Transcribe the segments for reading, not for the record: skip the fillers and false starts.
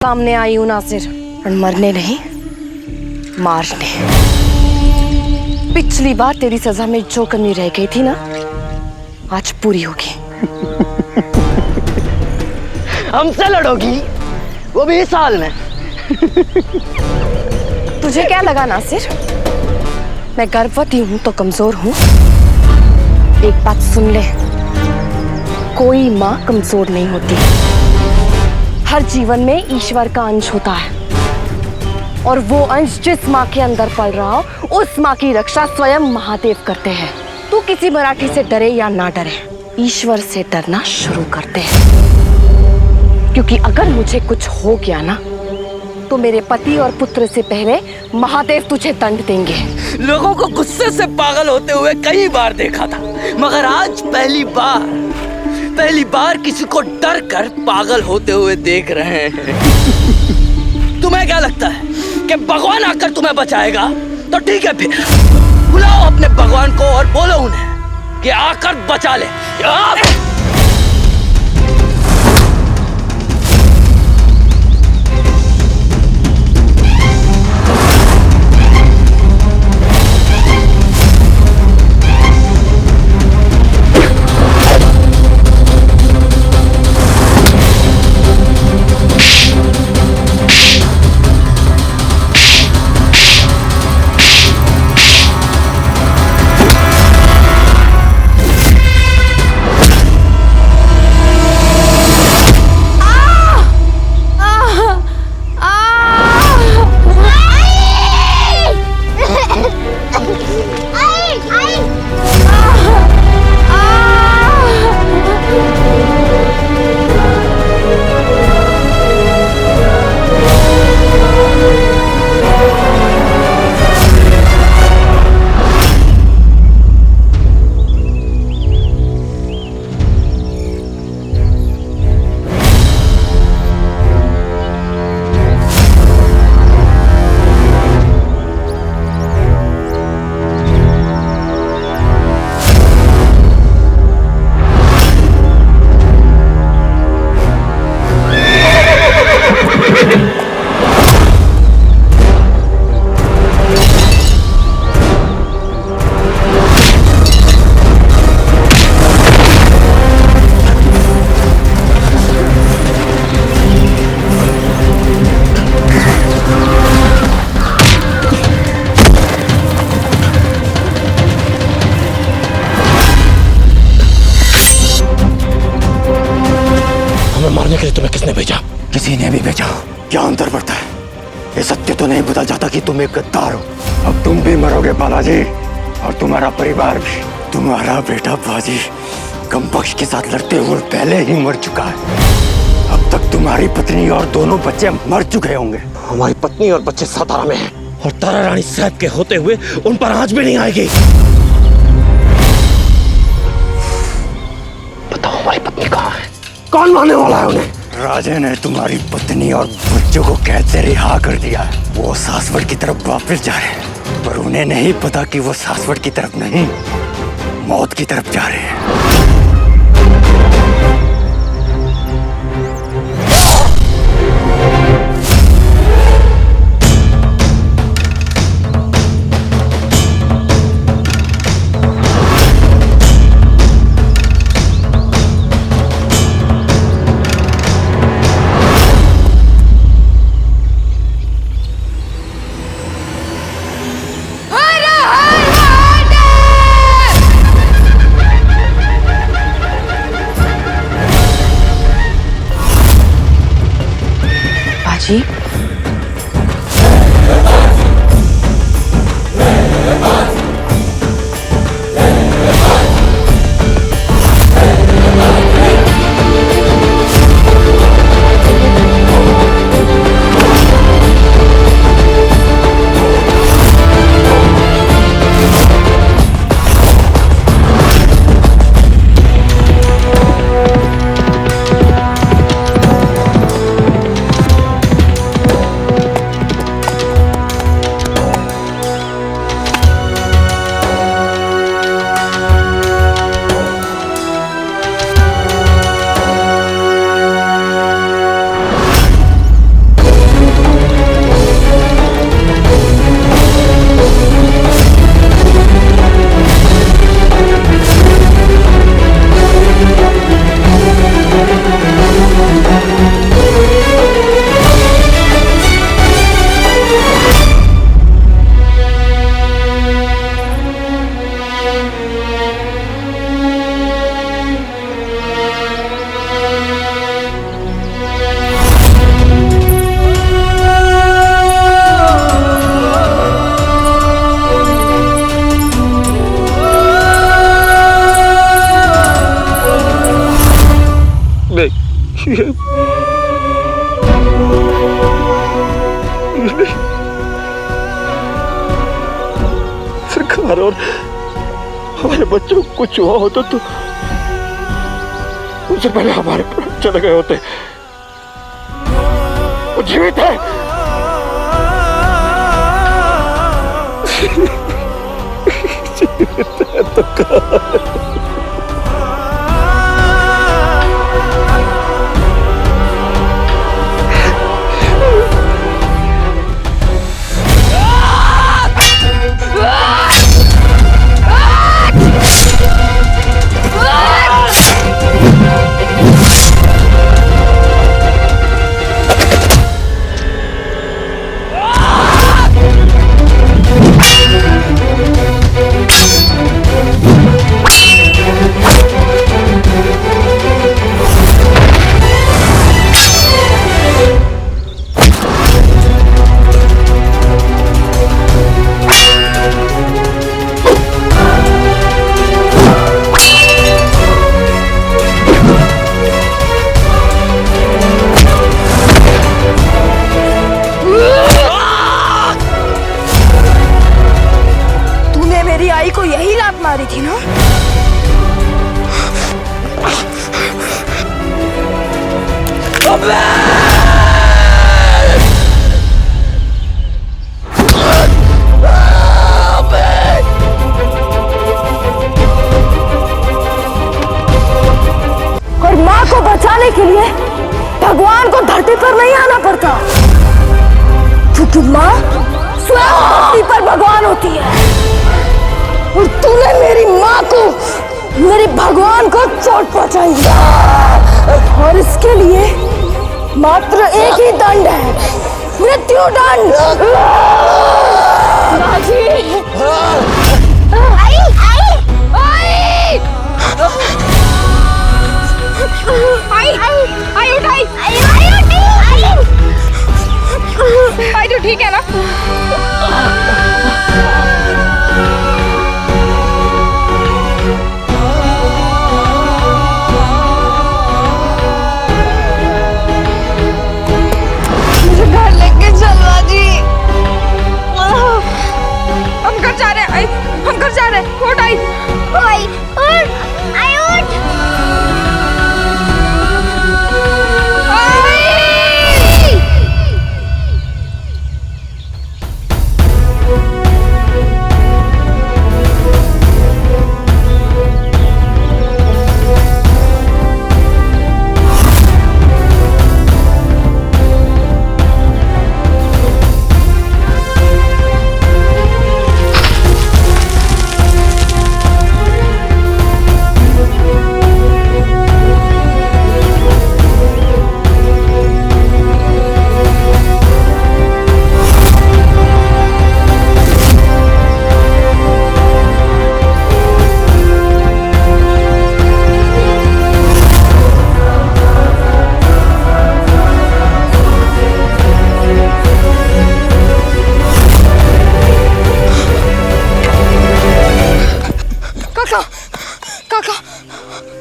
सामने आई हूं नासिर, और मरने नहीं मारने। पिछली बार तेरी सजा में जो कमी रह गई थी ना, आज पूरी होगी। हमसे लड़ोगी, वो भी इस साल में। तुझे क्या लगा नासिर, मैं गर्भवती हूं तो कमजोर हूं? एक बात सुन ले, कोई मां कमजोर नहीं होती। हर जीवन में ईश्वर का अंश होता है, और वो अंश जिस माँ के अंदर पल रहा हो, उस माँ की रक्षा स्वयं महादेव करते हैं। तू किसी मराठी से डरे या ना डरे, ईश्वर से डरना शुरू करते हैं, क्योंकि अगर मुझे कुछ हो गया ना, तो मेरे पति और पुत्र से पहले महादेव तुझे दंड देंगे। लोगों को गुस्से से पागल होते हुए कई बार देखा था, मगर आज पहली बार किसी को डर कर पागल होते हुए देख रहे हैं। तुम्हें क्या लगता है कि भगवान आकर तुम्हें बचाएगा? तो ठीक है, फिर बुलाओ अपने भगवान को और बोलो उन्हें कि आकर बचा ले। मारने के लिए तुम्हें किसने भेजा? किसी ने भी भेजा। क्या अंतर पड़ता है? ये सत्य तो नहीं बदल जाता कि तुम एक गद्दार हो। अब तुम भी मरोगे बालाजी, और तुम्हारा परिवार भी। तुम्हारा बेटा बाजी कमबख्श के साथ लड़ते हुए पहले ही मर चुका है। अब तक तुम्हारी पत्नी और दोनों बच्चे मर चुके होंगे। हमारी पत्नी और बच्चे सातारा में हैं, और तारा रानी साहब के होते हुए उन पर आंच भी नहीं आएगी। बताओ हमारी पत्नी कहाँ है? कौन मारने वाला है उन्हें? राजे ने तुम्हारी पत्नी और बच्चों को कैद से रिहा कर दिया है। वो सासवड़ की तरफ वापस जा रहे हैं, पर उन्हें नहीं पता कि वो सासवड़ की तरफ नहीं, मौत की तरफ जा रहे हैं। जी पड़े। सरकार और हमारे बच्चों को कुछ हुआ होता तो उससे पहले हमारे प्राण चले गए होते। वो जीवित है। जीवित है तो कहाँ है? को यही लात मारी थी ना? और माँ को बचाने के लिए भगवान को धरती पर नहीं आना पड़ता, क्योंकि माँ स्वयं धरती पर भगवान होती है। और तूने मेरी माँ को, मेरे भगवान को चोट पहुंचाई और इसके लिए मात्र एक ही दंड है, मृत्यु दंड। माजी, आई, आई, आई, आई उठाई, आई तो ठीक है ना? हम घर जा रहे हैं। उठ आई, आई उठ।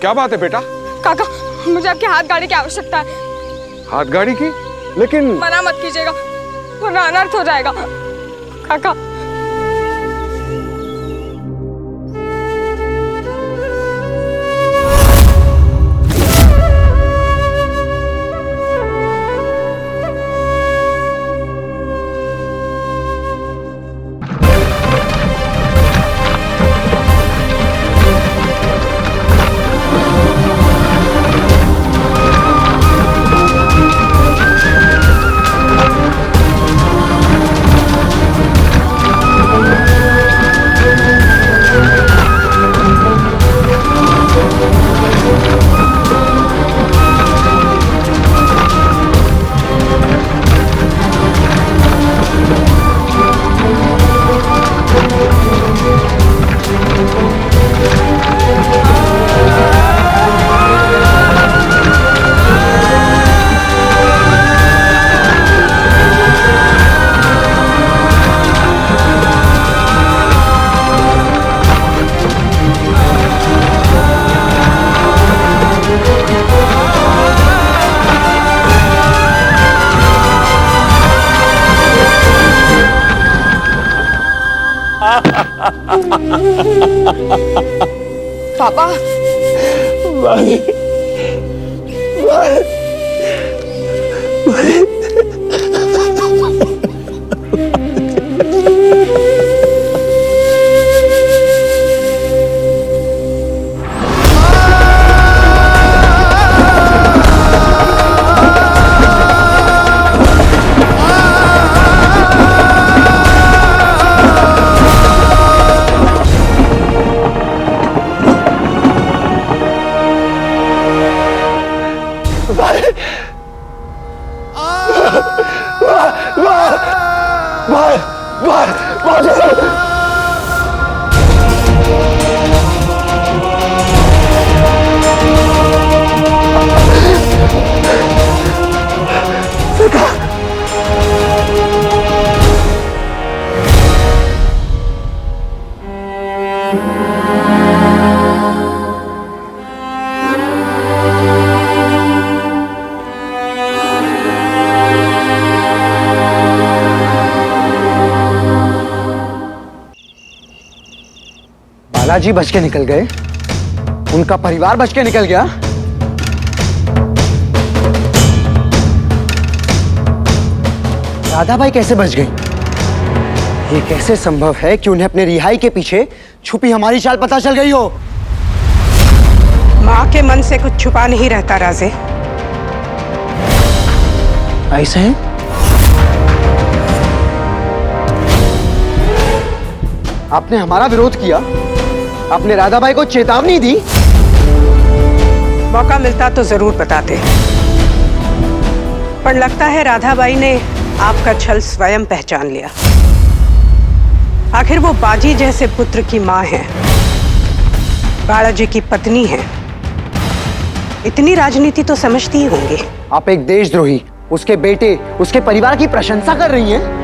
क्या बात है बेटा? काका, मुझे आपकी हाथ गाड़ी की आवश्यकता है। हाथ गाड़ी की? लेकिन मना मत कीजिएगा, वरना अनर्थ हो जाएगा। काका, पापा बालाजी बच के निकल गए, उनका परिवार बच के निकल गया। राधाबाई कैसे बच गई? ये कैसे संभव है कि उन्हें अपने रिहाई के पीछे छुपी हमारी चाल पता चल गई हो? माँ के मन से कुछ छुपा नहीं रहता राजे। ऐसे है? आपने हमारा विरोध किया, आपने राधाबाई को चेतावनी दी। मौका मिलता तो जरूर बताते, पर लगता है राधाबाई ने आपका छल स्वयं पहचान लिया। आखिर वो बाजी जैसे पुत्र की माँ है, बालाजी की पत्नी है, इतनी राजनीति तो समझती ही होंगी। आप एक देशद्रोही, उसके बेटे, उसके परिवार की प्रशंसा कर रही हैं।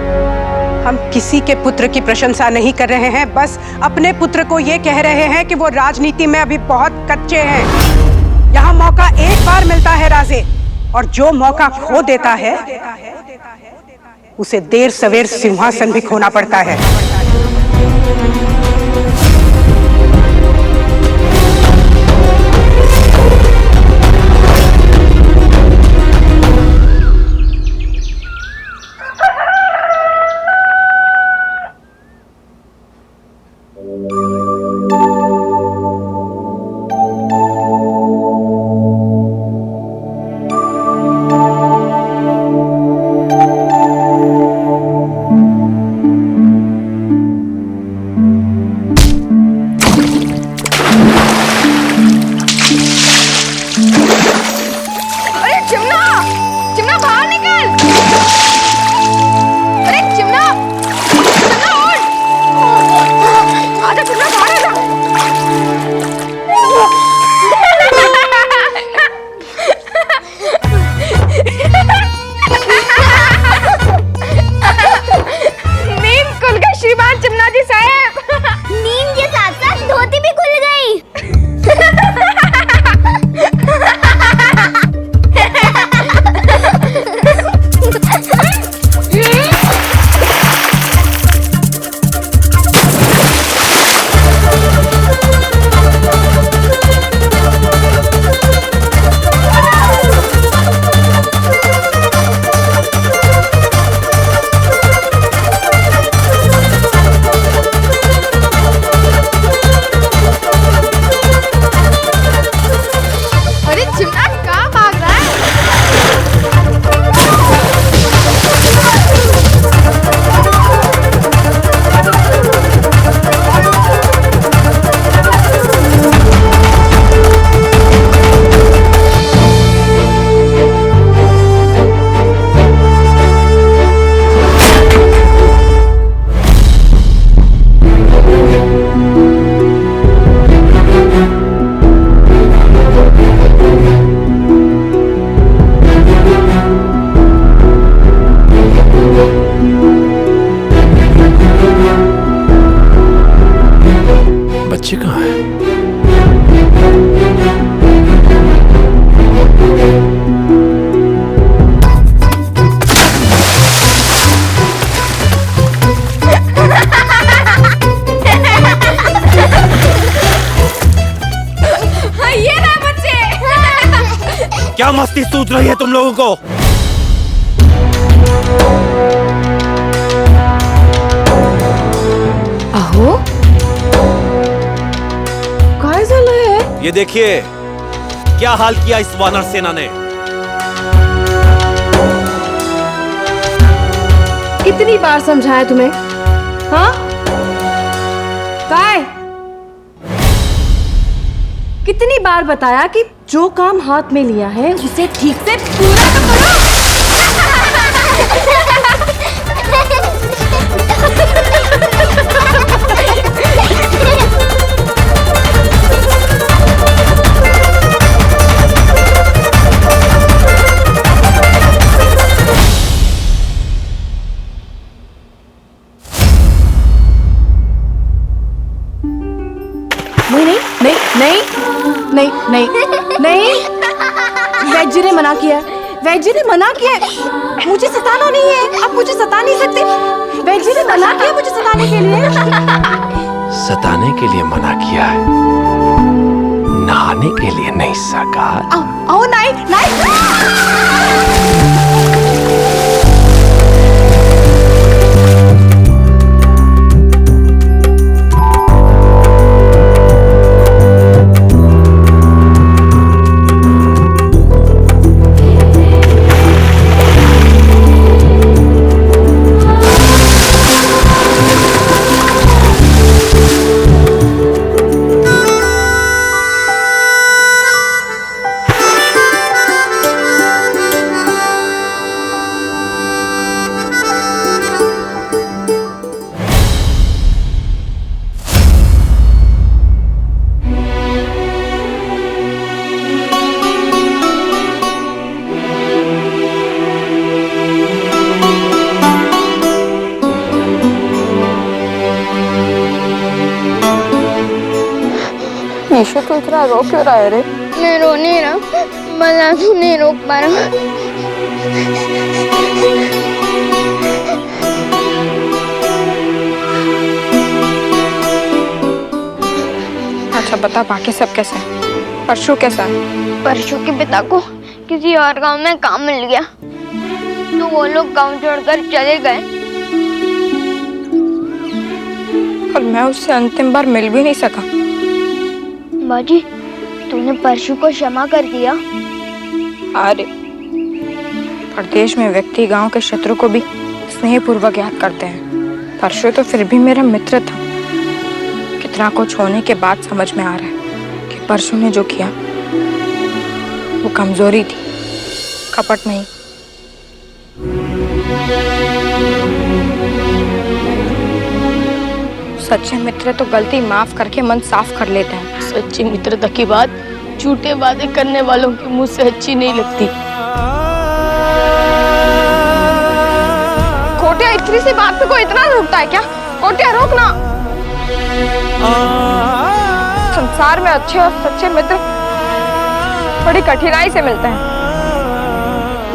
हम किसी के पुत्र की प्रशंसा नहीं कर रहे हैं, बस अपने पुत्र को ये कह रहे हैं कि वो राजनीति में अभी बहुत कच्चे हैं। यहाँ मौका एक बार मिलता है राजे, और जो मौका खो देता है उसे देर सवेर सिंहासन भी खोना पड़ता है। बेइज्जती सूझ रही है तुम लोगों को? अहो काय झालंय? ये देखिए क्या हाल किया इस वानर सेना ने। कितनी बार समझाया तुम्हें? हाँ काय? कितनी बार बताया कि जो काम हाथ में लिया है उसे ठीक से पूरा तो करो। नहीं नहीं नहीं, वैद्य ने मना किया है। वैद्य ने मना किया है, मुझे सताना नहीं है। आप मुझे सता नहीं सकते। वैद्य ने मना किया मुझे सताने के लिए। सताने के लिए मना किया है, नहाने के लिए नहीं सरकार। आओ नहीं नहीं। ईशु तो इतना रो क्यों रहा है रे? मैं रो नहीं रहा, बस आंसू नहीं रोक पा रहा। अच्छा बता, बाकी सब कैसे हैं? परशु कैसा है? परशु के पिता को किसी और गांव में काम मिल गया तो वो लोग गांव छोड़कर चले गए। और मैं उससे अंतिम बार मिल भी नहीं सका। बाजी, तूने परशु को क्षमा कर दिया? अरे परदेश में व्यक्ति गांव के शत्रु को भी स्नेहपूर्वक याद करते हैं। परशु तो फिर भी मेरा मित्र था। कितना कुछ होने के बाद समझ में आ रहा है कि परशु ने जो किया वो कमजोरी थी, कपट नहीं। सच्चे मित्र तो गलती माफ करके मन साफ कर लेते हैं। सच्ची मित्रता की बात झूठे वादे करने वालों के मुंह से अच्छी नहीं लगती। कोटिया, इतनी सी बात पे कोई इतना रुकता है क्या? कोटिया रोक ना। संसार में अच्छे और सच्चे मित्र बड़ी कठिनाई से मिलते हैं।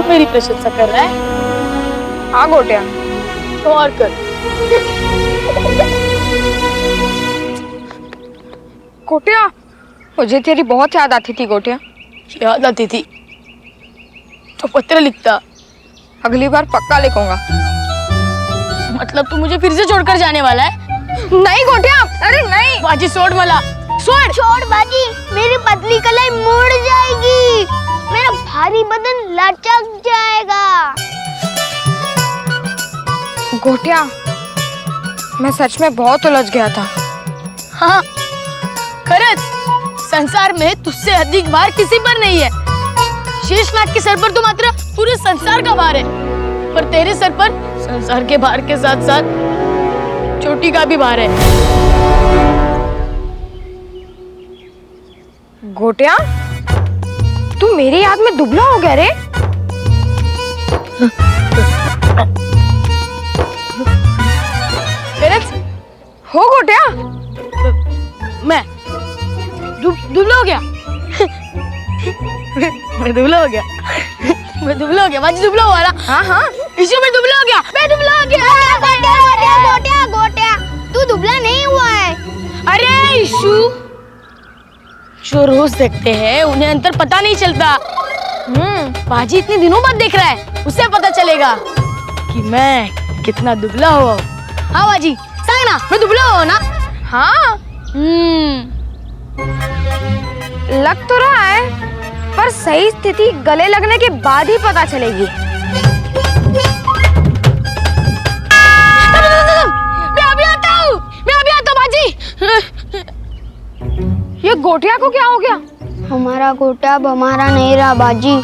मेरी प्रशंसा कर रहा है? हाँ कोटिया, तो और कर। कोटिया, मुझे तेरी बहुत याद आती थी कोटिया। याद आती थी तो पत्र लिखता। अगली बार पक्का लिखूंगा। मतलब तू मुझे फिर से छोड़कर जाने वाला है? नहीं कोटिया, अरे नहीं। बाजी छोड़ मला, छोड़। छोड़ बाजी, मेरी पतली कलाई मुड़ जाएगी, मेरा भारी बदन लचक जाएगा। कोटिया, मैं सच में बहुत उलझ गया था। हाँ खरच, संसार में तुझसे अधिक भार किसी पर नहीं है। शेषनाग के सर पर तो मात्र पूरे संसार का भार है, पर तेरे सर पर संसार के भार के साथ साथ चोटी का भी भार है। गोटिया, तू मेरी याद में दुबला हो गया रे। हो गोटिया? मैं दुबला हो गया। मैं दुबला हो गया। मैं दुबला हो गया। बाजी दुबला हुआ ना? हाँ हाँ, इसी में दुबला हो गया। मैं दुबला हो गया। गोटिया गोटिया गोटिया गोटिया, तू दुबला नहीं हुआ है। अरे इशू, जो रोज देखते हैं उन्हें अंतर पता नहीं चलता। बाजी इतने दिनों बाद देख रहा है, उससे पता चलेगा कि मैं कितना दुबला हुआ हूँ। हाँ बाजी, सांग ना, मैं दुबला हुआ हूँ ना? हाँ, लग तो रहा है, पर सही स्थिति गले लगने के बाद ही पता चलेगी। मैं अभी आता हूँ बाजी। ये गोटिया को क्या हो गया? हमारा गोटा अब हमारा नहीं रहा बाजी।